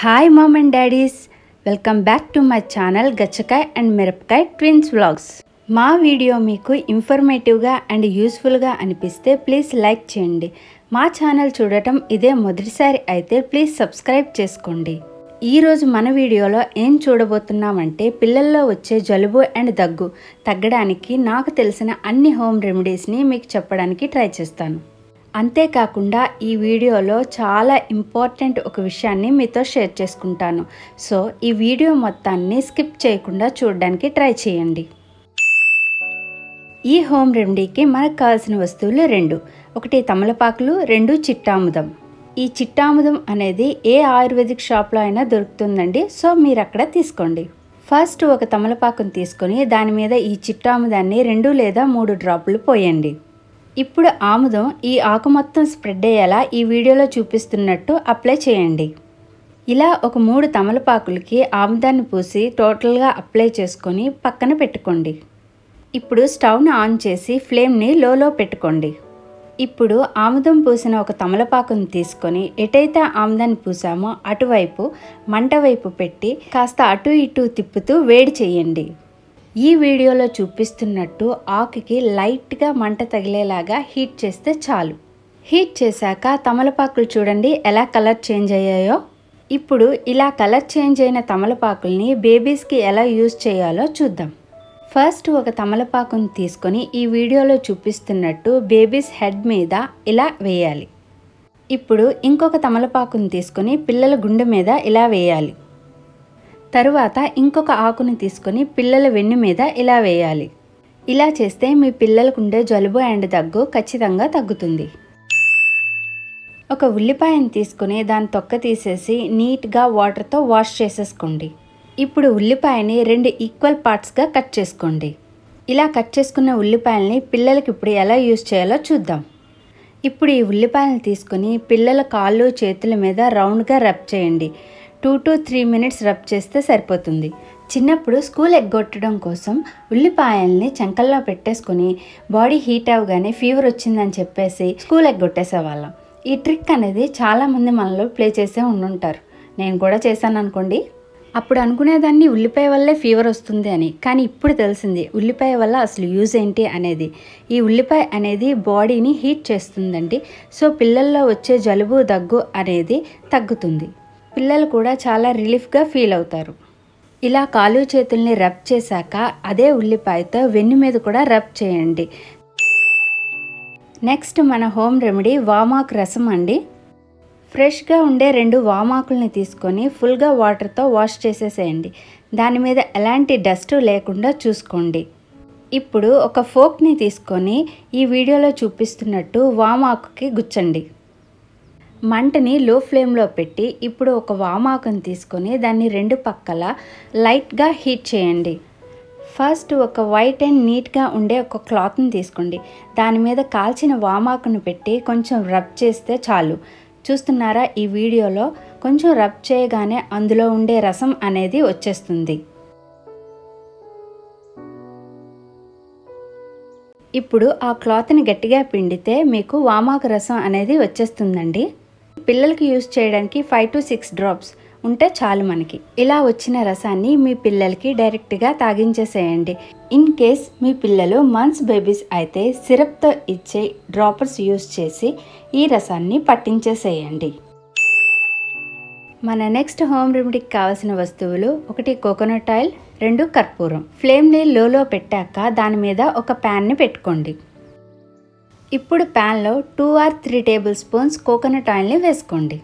Hi mom and daddies, welcome back to my channel గచ్చకాయ్ and మిరపకాయ్ twins vlogs. మా video మీకు ఇన్ఫర్మేటివ్గా అండ్ యూస్ఫుల్గా అనిపిస్తే ప్లీజ్ లైక్ చేయండి. మా ఛానల్ చూడటం ఇదే మొదటిసారి అయితే ప్లీజ్ సబ్స్క్రైబ్ చేసుకోండి. ఈరోజు మన వీడియోలో ఏం చూడబోతున్నామంటే పిల్లల్లో వచ్చే జలుబు అండ్ దగ్గు తగ్గడానికి నాకు తెలిసిన అన్ని హోమ్ రెమెడీస్ని మీకు చెప్పడానికి ట్రై చేస్తాను. అంతేకాకుండా ఈ వీడియోలో చాలా ఇంపార్టెంట్ ఒక విషయాన్ని మీతో షేర్ చేసుకుంటాను. సో ఈ వీడియో మొత్తాన్ని స్కిప్ చేయకుండా చూడడానికి ట్రై చేయండి. ఈ హోమ్ రెమెడీకి మనకు కావాల్సిన వస్తువులు ఒకటి తమలపాకులు, 2 చిట్టాముదం. ఈ చిట్టాముదం అనేది ఏ ఆయుర్వేదిక్ షాప్లో అయినా దొరుకుతుందండి. సో మీరు అక్కడ తీసుకోండి. ఫస్ట్ ఒక తమలపాకును తీసుకొని దాని మీద ఈ చిట్టాముదాన్ని 2 లేదా 3 డ్రాపులు పోయండి. ఇప్పుడు ఆముదం ఈ ఆకు మొత్తం స్ప్రెడ్ అయ్యేలా ఈ వీడియోలో చూపిస్తున్నట్టు అప్లై చేయండి. ఇలా ఒక 3 తమలపాకులకి ఆముదాన్ని పూసి టోటల్గా అప్లై చేసుకొని పక్కన పెట్టుకోండి. ఇప్పుడు స్టవ్ను ఆన్ చేసి ఫ్లేమ్ని లోలో పెట్టుకోండి. ఇప్పుడు ఆముదం పూసిన ఒక తమలపాకును తీసుకొని ఎటైతే ఆముదాన్ని పూసామో అటువైపు మంట వైపు పెట్టి కాస్త అటు ఇటు తిప్పుతూ వేడి చేయండి. ఈ వీడియోలో చూపిస్తున్నట్టు ఆకుకి లైట్గా మంట తగిలేలాగా హీట్ చేస్తే చాలు. హీట్ చేశాక తమలపాకులు చూడండి ఎలా కలర్ చేంజ్ అయ్యాయో. ఇప్పుడు ఇలా కలర్ చేంజ్ అయిన తమలపాకుల్ని బేబీస్కి ఎలా యూజ్ చేయాలో చూద్దాం. ఫస్ట్ ఒక తమలపాకును తీసుకొని ఈ వీడియోలో చూపిస్తున్నట్టు బేబీస్ హెడ్ మీద ఇలా వేయాలి. ఇప్పుడు ఇంకొక తమలపాకును తీసుకొని పిల్లల గుండె మీద ఇలా వేయాలి. తరువాత ఇంకొక ఆకుని తీసుకొని పిల్లల వెన్ను మీద ఇలా వేయాలి. ఇలా చేస్తే మీ పిల్లలకు ఉండే జలుబు అండ్ దగ్గు ఖచ్చితంగా తగ్గుతుంది. ఒక ఉల్లిపాయను తీసుకొని దాని తొక్క తీసేసి నీట్గా వాటర్తో వాష్ చేసేసుకోండి. ఇప్పుడు ఉల్లిపాయని 2 ఈక్వల్ పార్ట్స్గా కట్ చేసుకోండి. ఇలా కట్ చేసుకున్న ఉల్లిపాయల్ని పిల్లలకి ఇప్పుడు ఎలా యూజ్ చేయాలో చూద్దాం. ఇప్పుడు ఈ ఉల్లిపాయలను తీసుకొని పిల్లల కాళ్ళు చేతుల మీద రౌండ్గా రబ్ చేయండి. 2 to 3 minutes రబ్ చేస్తే సరిపోతుంది. చిన్నప్పుడు స్కూల్ ఎగ్గొట్టడం కోసం ఉల్లిపాయల్ని చెంకల్లో పెట్టేసుకొని బాడీ హీట్ అవగానే ఫీవర్ వచ్చిందని చెప్పేసి స్కూల్ ఎగ్గొట్టేసేవాళ్ళం. ఈ ట్రిక్ అనేది చాలామంది మనలో ప్లే చేసే ఉండుంటారు. నేను కూడా చేశాను అనుకోండి. అప్పుడు అనుకునేదాన్ని ఉల్లిపాయ వల్లే ఫీవర్ వస్తుంది అని, కానీ ఇప్పుడు తెలిసింది ఉల్లిపాయ వల్ల అసలు యూజ్ ఏంటి అనేది. ఈ ఉల్లిపాయ అనేది బాడీని హీట్ చేస్తుందండి. సో పిల్లల్లో వచ్చే జలుబు దగ్గు అనేది తగ్గుతుంది. పిల్లలు కూడా చాలా రిలీఫ్గా ఫీల్ అవుతారు. ఇలా కాలు చేతుల్ని రబ్ చేశాక అదే ఉల్లిపాయతో వెన్ను మీద కూడా రబ్ చేయండి. నెక్స్ట్ మన హోమ్ రెమెడీ వామాకు రసం అండి. ఫ్రెష్గా ఉండే 2 వామాకుల్ని తీసుకొని ఫుల్గా వాటర్తో వాష్ చేసేసేయండి. దాని మీద ఎలాంటి డస్ట్ లేకుండా చూసుకోండి. ఇప్పుడు ఒక ఫోక్ని తీసుకొని ఈ వీడియోలో చూపిస్తున్నట్టు వామాకుకి గుచ్చండి. మంటని లో ఫ్లేమ్లో పెట్టి ఇప్పుడు ఒక వామాకుని తీసుకొని దాన్ని 2 పక్కల లైట్గా హీట్ చేయండి. ఫస్ట్ ఒక వైట్ అండ్ నీట్గా ఉండే ఒక క్లాత్ని తీసుకోండి. దాని మీద కాల్చిన వామాకును పెట్టి కొంచెం రబ్ చేస్తే చాలు. చూస్తున్నారా, ఈ వీడియోలో కొంచెం రబ్ చేయగానే అందులో ఉండే రసం అనేది వచ్చేస్తుంది. ఇప్పుడు ఆ క్లాత్ని గట్టిగా పిండితే మీకు వామాకు రసం అనేది వచ్చేస్తుందండి. పిల్లలకి యూజ్ చేయడానికి 5 to 6 డ్రాప్స్ ఉంటే చాలు మనకి. ఇలా వచ్చిన రసాన్ని మీ పిల్లలకి డైరెక్ట్గా తాగించేసేయండి. ఇన్ కేస్ మీ పిల్లలు మంత్స్ బేబీస్ అయితే సిరప్తో ఇచ్చే డ్రాపర్స్ యూజ్ చేసి ఈ రసాన్ని పట్టించేసేయండి. మన నెక్స్ట్ హోమ్ రెమెడీకి కావాల్సిన వస్తువులు 1 కోకోనట్ ఆయిల్, 2 కర్పూరం. ఫ్లేమ్ని లోలో పెట్టాక దాని మీద ఒక ప్యాన్ని పెట్టుకోండి. ఇప్పుడు ప్యాన్లో 2 or 3 టేబుల్ స్పూన్స్ కోకోనట్ ఆయిల్ని వేసుకోండి.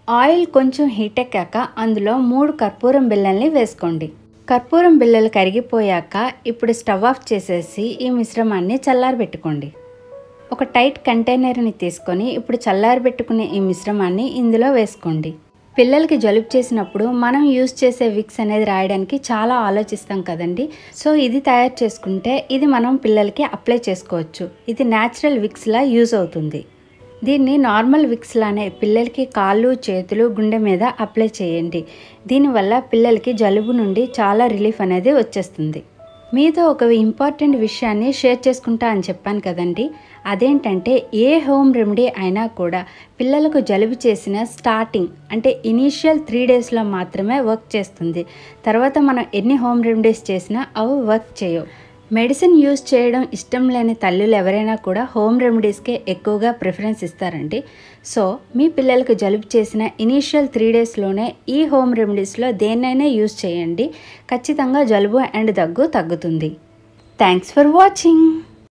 ఆయిల్ కొంచెం హీట్ ఎక్కాక అందులో 3 కర్పూరం బిళ్ళల్ని వేసుకోండి. కర్పూరం బిళ్ళలు కరిగిపోయాక ఇప్పుడు స్టవ్ ఆఫ్ చేసేసి ఈ మిశ్రమాన్ని చల్లారబెట్టుకోండి. ఒక టైట్ కంటైనర్ని తీసుకొని ఇప్పుడు చల్లారబెట్టుకునే ఈ మిశ్రమాన్ని ఇందులో వేసుకోండి. పిల్లలకి జలుబు చేసినప్పుడు మనం యూజ్ చేసే విక్స్ అనేది రాయడానికి చాలా ఆలోచిస్తాం కదండి. సో ఇది తయారు చేసుకుంటే ఇది మనం పిల్లలకి అప్లై చేసుకోవచ్చు. ఇది న్యాచురల్ విక్స్లా యూజ్ అవుతుంది. దీన్ని నార్మల్ విక్స్ లానే పిల్లలకి కాళ్ళు చేతులు గుండె మీద అప్లై చేయండి. దీనివల్ల పిల్లలకి జలుబు నుండి చాలా రిలీఫ్ అనేది వచ్చేస్తుంది. మీతో ఒక ఇంపార్టెంట్ విషయాన్ని షేర్ చేసుకుంటా అని చెప్పాను కదండి. అదేంటంటే ఏ హోమ్ రెమెడీ అయినా కూడా పిల్లలకు జలుబు చేసిన స్టార్టింగ్ అంటే ఇనీషియల్ 3 డేస్లో మాత్రమే వర్క్ చేస్తుంది. తర్వాత మనం ఎన్ని హోమ్ రెమెడీస్ చేసినా అవి వర్క్ చేయవు. మెడిసిన్ యూజ్ చేయడం ఇష్టం లేని తల్లులు ఎవరైనా కూడా హోమ్ రెమెడీస్కే ఎక్కువగా ప్రిఫరెన్స్ ఇస్తారండి. సో మీ పిల్లలకు జలుబు చేసిన ఇనీషియల్ 3 డేస్లోనే ఈ హోమ్ రెమెడీస్లో దేన్నైనా యూజ్ చేయండి. ఖచ్చితంగా జలుబు అండ్ దగ్గు తగ్గుతుంది. Thanks for watching.